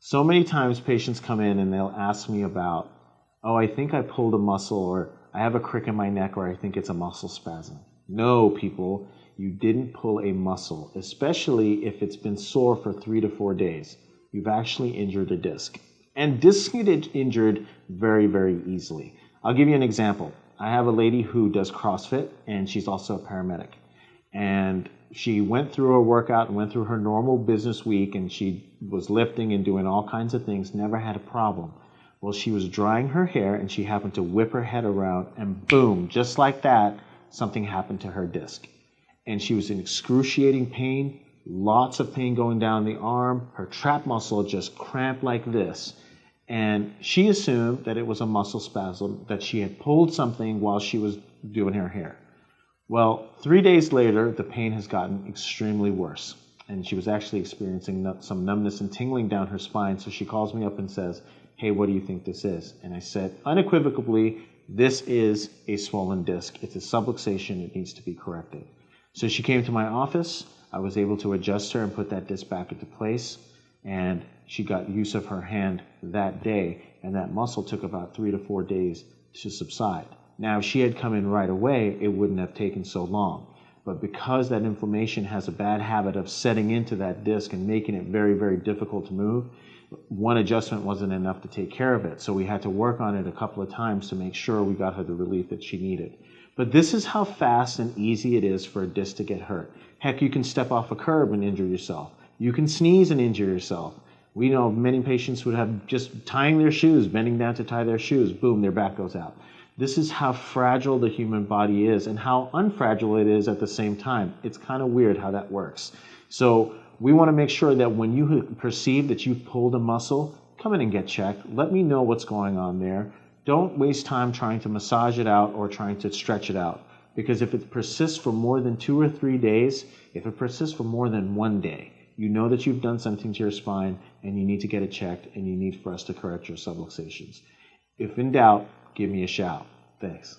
So many times patients come in and they'll ask me about, oh, I think I pulled a muscle, or I have a crick in my neck, or I think it's a muscle spasm. No, people, you didn't pull a muscle, especially if it's been sore for 3 to 4 days. You've actually injured a disc. And discs get injured very, very easily. I'll give you an example. I have a lady who does CrossFit, and she's also a paramedic. And she went through her workout and went through her normal business week, and she was lifting and doing all kinds of things, never had a problem. Well, she was drying her hair, and she happened to whip her head around, and boom, just like that, something happened to her disc. And she was in excruciating pain, lots of pain going down the arm. Her trap muscle just cramped like this. And she assumed that it was a muscle spasm, that she had pulled something while she was doing her hair. Well, 3 days later, the pain has gotten extremely worse. And she was actually experiencing some numbness and tingling down her spine. So she calls me up and says, hey, what do you think this is? And I said, unequivocally, this is a swollen disc. It's a subluxation. It needs to be corrected. So she came to my office. I was able to adjust her and put that disc back into place. And she got use of her hand that day. And that muscle took about 3 to 4 days to subside. Now, if she had come in right away, it wouldn't have taken so long. But because that inflammation has a bad habit of setting into that disc and making it very, very difficult to move, one adjustment wasn't enough to take care of it. So we had to work on it a couple of times to make sure we got her the relief that she needed. But this is how fast and easy it is for a disc to get hurt. Heck, you can step off a curb and injure yourself. You can sneeze and injure yourself. We know many patients would have just tying their shoes, bending down to tie their shoes, boom, their back goes out. This is how fragile the human body is and how unfragile it is at the same time. It's kind of weird how that works. So we want to make sure that when you perceive that you've pulled a muscle, come in and get checked. Let me know what's going on there. Don't waste time trying to massage it out or trying to stretch it out. Because if it persists for more than 2 or 3 days, if it persists for more than 1 day, you know that you've done something to your spine and you need to get it checked and you need for us to correct your subluxations. If in doubt, give me a shout. Thanks.